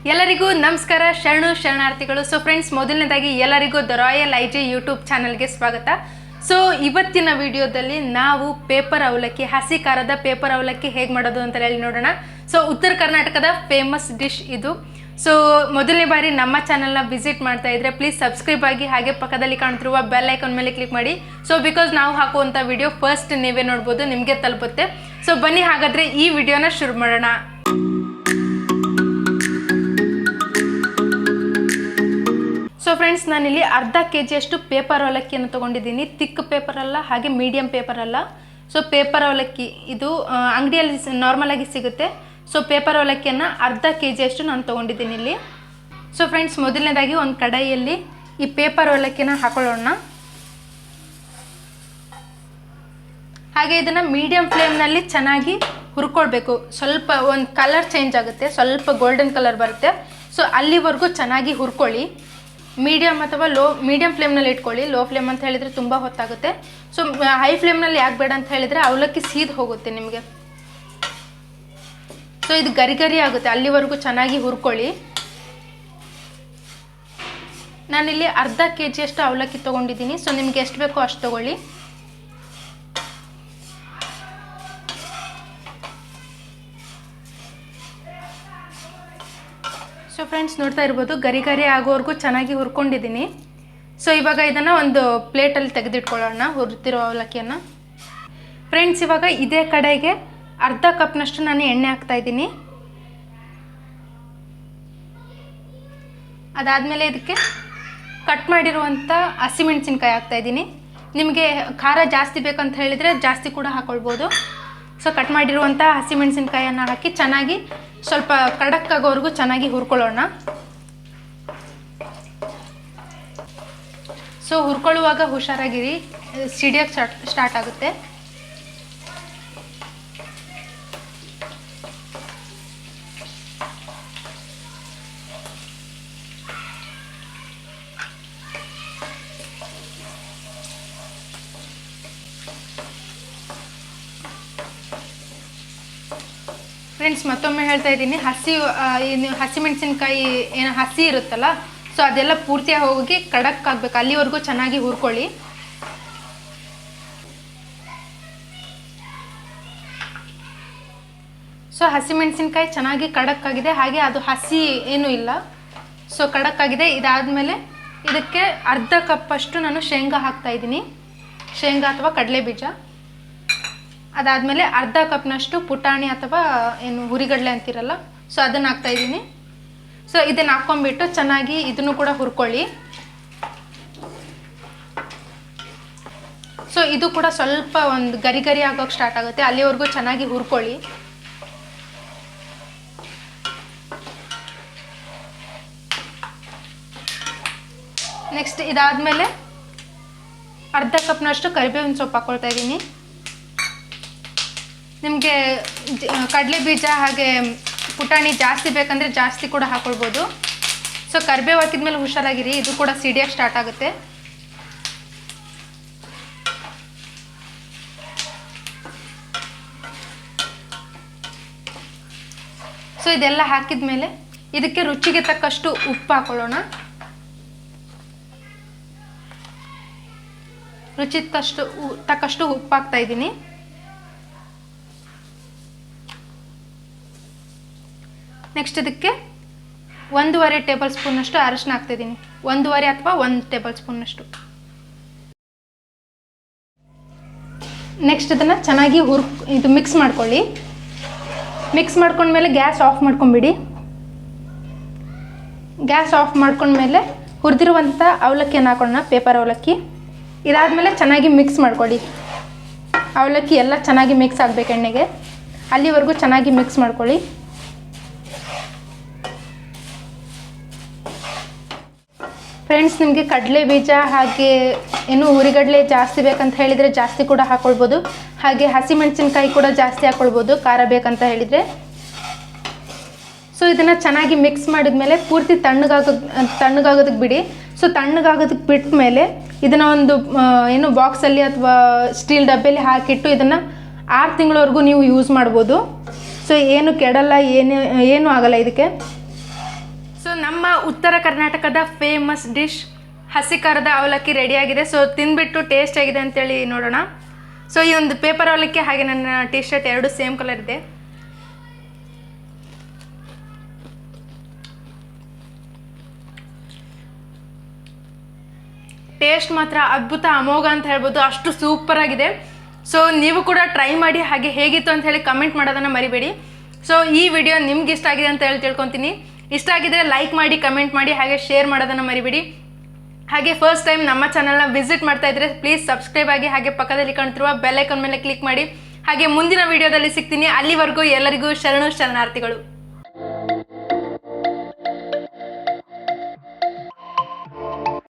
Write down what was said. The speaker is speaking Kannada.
ಎಲ್ಲರಿಗೂ ನಮಸ್ಕಾರ, ಶರಣಾರ್ಥಿಗಳು. ಸೊ ಫ್ರೆಂಡ್ಸ್, ಮೊದಲನೇದಾಗಿ ಎಲ್ಲರಿಗೂ ದ ರಾಯಲ್ IG ಯೂಟ್ಯೂಬ್ ಚಾನಲ್ಗೆ ಸ್ವಾಗತ. ಸೊ ಇವತ್ತಿನ ವಿಡಿಯೋದಲ್ಲಿ ನಾವು ಪೇಪರ್ ಅವಲಕ್ಕಿ, ಹಸಿ ಖಾರದ ಪೇಪರ್ ಅವಲಕ್ಕಿ ಹೇಗೆ ಮಾಡೋದು ಅಂತ ಹೇಳಿ ನೋಡೋಣ. ಸೊ ಉತ್ತರ ಕರ್ನಾಟಕದ ಫೇಮಸ್ ಡಿಶ್ ಇದು. ಸೊ ಮೊದಲನೇ ಬಾರಿ ನಮ್ಮ ಚಾನಲ್ನ ವಿಸಿಟ್ ಮಾಡ್ತಾ ಇದ್ರೆ ಪ್ಲೀಸ್ ಸಬ್ಸ್ಕ್ರೈಬ್ ಆಗಿ, ಹಾಗೆ ಪಕ್ಕದಲ್ಲಿ ಕಾಣ್ತಿರುವ ಬೆಲ್ ಐಕಾನ್ ಮೇಲೆ ಕ್ಲಿಕ್ ಮಾಡಿ. ಸೊ ಬಿಕಾಸ್ ನಾವು ಹಾಕುವಂಥ ವಿಡಿಯೋ ಫಸ್ಟ್ ನೀವೇ ನೋಡ್ಬೋದು, ನಿಮಗೆ ತಲುಪುತ್ತೆ. ಸೊ ಬನ್ನಿ ಹಾಗಾದರೆ ಈ ವಿಡಿಯೋನ ಶುರು ಮಾಡೋಣ. ಸೊ ಫ್ರೆಂಡ್ಸ್, ನಾನಿಲ್ಲಿ ಅರ್ಧ kg ಅಷ್ಟು ಪೇಪರ್ ಅವಲಕ್ಕಿಯನ್ನು ತೊಗೊಂಡಿದ್ದೀನಿ. ತಿಕ್ ಪೇಪರ್ ಅಲ್ಲ, ಹಾಗೆ ಮೀಡಿಯಮ್ ಪೇಪರ್ ಅಲ್ಲ. ಸೊ ಪೇಪರ್ ಅವಲಕ್ಕಿ ಇದು ಅಂಗಡಿಯಲ್ಲಿ ನಾರ್ಮಲಾಗಿ ಸಿಗುತ್ತೆ. ಸೊ ಪೇಪರ್ ಅವಲಕ್ಕಿಯನ್ನು ಅರ್ಧ kg ಅಷ್ಟು ನಾನು ತೊಗೊಂಡಿದ್ದೀನಿ ಇಲ್ಲಿ. ಸೊ ಫ್ರೆಂಡ್ಸ್, ಮೊದಲನೇದಾಗಿ ಒಂದು ಕಡಾಯಿಯಲ್ಲಿ ಈ ಪೇಪರ್ ಅವಲಕ್ಕಿನ ಹಾಕೊಳ್ಳೋಣ. ಹಾಗೆ ಇದನ್ನು ಮೀಡಿಯಮ್ ಫ್ಲೇಮ್ನಲ್ಲಿ ಚೆನ್ನಾಗಿ ಹುರ್ಕೊಳ್ಬೇಕು. ಸ್ವಲ್ಪ ಒಂದು ಕಲರ್ ಚೇಂಜ್ ಆಗುತ್ತೆ, ಸ್ವಲ್ಪ ಗೋಲ್ಡನ್ ಕಲರ್ ಬರುತ್ತೆ. ಸೊ ಅಲ್ಲಿವರೆಗೂ ಚೆನ್ನಾಗಿ ಹುರ್ಕೊಳ್ಳಿ. ಮೀಡಿಯಮ್ ಅಥವಾ ಮೀಡಿಯಮ್ ಫ್ಲೇಮ್ನಲ್ಲಿ ಇಟ್ಕೊಳ್ಳಿ. ಲೋ ಫ್ಲೇಮ್ ಅಂತ ಹೇಳಿದರೆ ತುಂಬ ಹೊತ್ತಾಗುತ್ತೆ. ಸೊ ಹೈ ಫ್ಲೇಮ್ನಲ್ಲಿ ಯಾಕೆ ಬೇಡ ಅಂತ ಹೇಳಿದರೆ ಅವಲಕ್ಕಿ ಸೀದ್ ಹೋಗುತ್ತೆ ನಿಮಗೆ. ಸೊ ಇದು ಗರಿ ಗರಿ ಆಗುತ್ತೆ, ಅಲ್ಲಿವರೆಗೂ ಚೆನ್ನಾಗಿ ಹುರ್ಕೊಳ್ಳಿ. ನಾನಿಲ್ಲಿ ಅರ್ಧ kg ಅಷ್ಟು ಅವಲಕ್ಕಿ ತೊಗೊಂಡಿದ್ದೀನಿ. ಸೊ ನಿಮ್ಗೆ ಎಷ್ಟು ಬೇಕೋ ಅಷ್ಟು ತೊಗೊಳ್ಳಿ. ಸೊ ಫ್ರೆಂಡ್ಸ್, ನೋಡ್ತಾ ಇರ್ಬೋದು ಗರಿ ಗರಿ ಆಗೋವರೆಗೂ ಚೆನ್ನಾಗಿ ಹುರ್ಕೊಂಡಿದ್ದೀನಿ. ಸೊ ಇವಾಗ ಇದನ್ನು ಒಂದು ಪ್ಲೇಟಲ್ಲಿ ತೆಗೆದಿಟ್ಕೊಳ್ಳೋಣ, ಹುರಿತಿರೋ ಅವಲಕ್ಕಿಯನ್ನು. ಫ್ರೆಂಡ್ಸ್, ಇವಾಗ ಇದೇ ಕಡೆಗೆ ಅರ್ಧ ಕಪ್ನಷ್ಟು ನಾನು ಎಣ್ಣೆ ಹಾಕ್ತಾಯಿದ್ದೀನಿ. ಅದಾದಮೇಲೆ ಇದಕ್ಕೆ ಕಟ್ ಮಾಡಿರುವಂಥ ಹಸಿಮೆಣಸಿನ್ಕಾಯಿ ಹಾಕ್ತಾಯಿದ್ದೀನಿ. ನಿಮಗೆ ಖಾರ ಜಾಸ್ತಿ ಬೇಕಂತ ಹೇಳಿದರೆ ಜಾಸ್ತಿ ಕೂಡ ಹಾಕ್ಕೊಳ್ಬೋದು. ಸೊ ಕಟ್ ಮಾಡಿರುವಂಥ ಹಸಿಮೆಣಸಿನ್ಕಾಯನ್ನು ಹಾಕಿ ಚೆನ್ನಾಗಿ ಸ್ವಲ್ಪ ಕಡಕ್ ಆಗೋವರೆಗೂ ಚೆನ್ನಾಗಿ ಹುರ್ಕೊಳ್ಳೋಣ. ಸೊ ಹುರ್ಕೊಳ್ಳುವಾಗ ಹುಷಾರಾಗಿರಿ, ಸಿಡಿಯೋಕ್ಕೆ ಸ್ಟಾರ್ಟ್ ಆಗುತ್ತೆ. ಫ್ರೆಂಡ್ಸ್, ಮತ್ತೊಮ್ಮೆ ಹೇಳ್ತಾ ಇದ್ದೀನಿ, ಹಸಿಮೆಣಸಿನ್ಕಾಯಿ ಏನು ಹಸಿ ಇರುತ್ತಲ್ಲ, ಸೊ ಅದೆಲ್ಲ ಪೂರ್ತಿಯಾಗಿ ಹೋಗಿ ಕಡಕ್ ಆಗಬೇಕು, ಅಲ್ಲಿವರೆಗೂ ಚೆನ್ನಾಗಿ ಹುರ್ಕೊಳ್ಳಿ. ಸೊ ಹಸಿಮೆಣಸಿನ್ಕಾಯಿ ಚೆನ್ನಾಗಿ ಕಡಕ್ ಆಗಿದೆ, ಹಾಗೆ ಅದು ಹಸಿ ಏನೂ ಇಲ್ಲ. ಸೊ ಕಡಕ್ ಆಗಿದೆ. ಇದಾದಮೇಲೆ ಇದಕ್ಕೆ ಅರ್ಧ ಕಪ್ಪಷ್ಟು ನಾನು ಶೇಂಗಾ ಹಾಕ್ತಾಯಿದ್ದೀನಿ, ಶೇಂಗಾ ಅಥವಾ ಕಡಲೆ ಬೀಜ. ಅದಾದಮೇಲೆ ಅರ್ಧ ಕಪ್ನಷ್ಟು ಪುಟಾಣಿ ಅಥವಾ ಏನು ಹುರಿಗಡಲೆ ಅಂತಿರಲ್ಲ, ಸೊ ಅದನ್ನು ಹಾಕ್ತಾಯಿದ್ದೀನಿ. ಸೊ ಇದನ್ನು ಹಾಕ್ಕೊಂಬಿಟ್ಟು ಚೆನ್ನಾಗಿ ಇದನ್ನು ಕೂಡ ಹುರ್ಕೊಳ್ಳಿ. ಸೊ ಇದು ಕೂಡ ಸ್ವಲ್ಪ ಒಂದು ಗರಿ ಗರಿ ಆಗೋಕ್ಕೆ ಸ್ಟಾರ್ಟ್ ಆಗುತ್ತೆ, ಅಲ್ಲಿವರೆಗೂ ಚೆನ್ನಾಗಿ ಹುರ್ಕೊಳ್ಳಿ. ನೆಕ್ಸ್ಟ್ ಇದಾದಮೇಲೆ ಅರ್ಧ ಕಪ್ನಷ್ಟು ಕರಿಬೇವಿನ ಸೊಪ್ಪು ಹಾಕ್ಕೊಳ್ತಾ ಇದ್ದೀನಿ. ನಿಮಗೆ ಕಡಲೆ ಬೀಜ ಹಾಗೆ ಪುಟಾಣಿ ಜಾಸ್ತಿ ಬೇಕಂದರೆ ಜಾಸ್ತಿ ಕೂಡ ಹಾಕ್ಕೊಳ್ಬೋದು. ಸೊ ಕರಿಬೇವು ಹಾಕಿದ್ಮೇಲೆ ಹುಷಾರಾಗಿರಿ, ಇದು ಕೂಡ ಸಿಡಿಯೋಕ್ಕೆ ಸ್ಟಾರ್ಟ್ ಆಗುತ್ತೆ. ಸೊ ಇದೆಲ್ಲ ಹಾಕಿದ ಮೇಲೆ ಇದಕ್ಕೆ ರುಚಿಗೆ ತಕ್ಕಷ್ಟು ಉಪ್ಪು ಹಾಕೊಳ್ಳೋಣ. ರುಚಿಗೆ ತಕ್ಕಷ್ಟು ಉಪ್ಪು ಹಾಕ್ತಾ ಇದ್ದೀನಿ. ನೆಕ್ಸ್ಟ್ ಇದಕ್ಕೆ 1.5 ಟೇಬಲ್ ಸ್ಪೂನಷ್ಟು ಅರಶಿನ ಹಾಕ್ತಿದ್ದೀನಿ. 1.5 ಅಥವಾ 1 ಟೇಬಲ್ ಸ್ಪೂನಷ್ಟು. ನೆಕ್ಸ್ಟ್ ಇದನ್ನು ಚೆನ್ನಾಗಿ ಇದು ಮಿಕ್ಸ್ ಮಾಡ್ಕೊಳ್ಳಿ. ಮಿಕ್ಸ್ ಮಾಡ್ಕೊಂಡ್ಮೇಲೆ ಗ್ಯಾಸ್ ಆಫ್ ಮಾಡ್ಕೊಂಬಿಡಿ. ಗ್ಯಾಸ್ ಆಫ್ ಮಾಡ್ಕೊಂಡ್ಮೇಲೆ ಹುರಿದಿರುವಂಥ ಅವಲಕ್ಕಿಯನ್ನು ಹಾಕೊಳ್ಳೋಣ, ಪೇಪರ್ ಅವಲಕ್ಕಿ. ಇದಾದಮೇಲೆ ಚೆನ್ನಾಗಿ ಮಿಕ್ಸ್ ಮಾಡ್ಕೊಳ್ಳಿ. ಅವಲಕ್ಕಿ ಎಲ್ಲ ಚೆನ್ನಾಗಿ ಮಿಕ್ಸ್ ಆಗಬೇಕು ಎಣ್ಣೆಗೆ, ಅಲ್ಲಿವರೆಗೂ ಚೆನ್ನಾಗಿ ಮಿಕ್ಸ್ ಮಾಡ್ಕೊಳ್ಳಿ. ಫ್ರೆಂಡ್ಸ್, ನಿಮಗೆ ಕಡಲೆ ಬೀಜ ಹಾಗೆ ಏನು ಹುರಿಗಡಲೆ ಜಾಸ್ತಿ ಬೇಕಂತ ಹೇಳಿದರೆ ಜಾಸ್ತಿ ಕೂಡ ಹಾಕ್ಕೊಳ್ಬೋದು. ಹಾಗೆ ಹಸಿಮೆಣಸಿನ್ಕಾಯಿ ಕೂಡ ಜಾಸ್ತಿ ಹಾಕ್ಕೊಳ್ಬೋದು ಖಾರ ಬೇಕಂತ ಹೇಳಿದರೆ. ಸೊ ಇದನ್ನು ಚೆನ್ನಾಗಿ ಮಿಕ್ಸ್ ಮಾಡಿದ್ಮೇಲೆ ಪೂರ್ತಿ ತಣ್ಣಗಾಗೋದಕ್ಕೆ ಬಿಡಿ. ಸೊ ತಣ್ಣಗಾಗೋದಕ್ಕೆ ಬಿಟ್ಟ ಮೇಲೆ ಇದನ್ನು ಒಂದು ಏನು ಬಾಕ್ಸಲ್ಲಿ ಅಥವಾ ಸ್ಟೀಲ್ ಡಬ್ಬೆಯಲ್ಲಿ ಹಾಕಿಟ್ಟು ಇದನ್ನು 6 ತಿಂಗಳವರೆಗೂ ನೀವು ಯೂಸ್ ಮಾಡ್ಬೋದು. ಸೊ ಏನು ಕೆಡಲ್ಲ, ಏನೂ ಆಗಲ್ಲ ಇದಕ್ಕೆ. ಸೊ ನಮ್ಮ ಉತ್ತರ ಕರ್ನಾಟಕದ ಫೇಮಸ್ ಡಿಶ್ ಹಸಿ ಖಾರದ ಅವಲಕ್ಕಿ ರೆಡಿಯಾಗಿದೆ. ಸೊ ತಿಂದ್ಬಿಟ್ಟು ಟೇಸ್ಟ್ ಆಗಿದೆ ಅಂತೇಳಿ ನೋಡೋಣ. ಸೊ ಈ ಒಂದು ಪೇಪರ್ ಅವಲಕ್ಕಿ ಹಾಗೆ ನನ್ನ ಟಿ ಶರ್ಟ್ ಎರಡು ಸೇಮ್ ಕಲರ್ ಇದೆ. ಟೇಸ್ಟ್ ಮಾತ್ರ ಅದ್ಭುತ, ಅಮೋಘ ಅಂತ ಹೇಳ್ಬೋದು, ಅಷ್ಟು ಸೂಪರ್ ಆಗಿದೆ. ಸೊ ನೀವು ಕೂಡ ಟ್ರೈ ಮಾಡಿ, ಹಾಗೆ ಹೇಗಿತ್ತು ಅಂತ ಹೇಳಿ ಕಮೆಂಟ್ ಮಾಡೋದನ್ನು ಮರಿಬೇಡಿ. ಸೊ ಈ ವಿಡಿಯೋ ನಿಮ್ಗೆ ಇಷ್ಟ ಆಗಿದೆ ಅಂತ ಹೇಳಿ ತಿಳ್ಕೊತೀನಿ. ಇಷ್ಟ ಆಗಿದ್ರೆ ಲೈಕ್ ಮಾಡಿ, ಕಮೆಂಟ್ ಮಾಡಿ, ಹಾಗೆ ಶೇರ್ ಮಾಡೋದನ್ನು ಮರಿಬೇಡಿ. ಹಾಗೆ ಫಸ್ಟ್ ಟೈಮ್ ನಮ್ಮ ಚಾನಲ್ನ ವಿಸಿಟ್ ಮಾಡ್ತಾ ಇದ್ರೆ ಪ್ಲೀಸ್ ಸಬ್ಸ್ಕ್ರೈಬ್ ಆಗಿ, ಹಾಗೆ ಪಕ್ಕದಲ್ಲಿ ಕಾಣ್ತಿರುವ ಬೆಲ್ ಐಕಾನ್ ಮೇಲೆ ಕ್ಲಿಕ್ ಮಾಡಿ. ಹಾಗೆ ಮುಂದಿನ ವಿಡಿಯೋದಲ್ಲಿ ಸಿಗ್ತೀನಿ. ಅಲ್ಲಿವರೆಗೂ ಎಲ್ಲರಿಗೂ ಶರಣು ಶರಣಾರ್ಥಿಗಳು.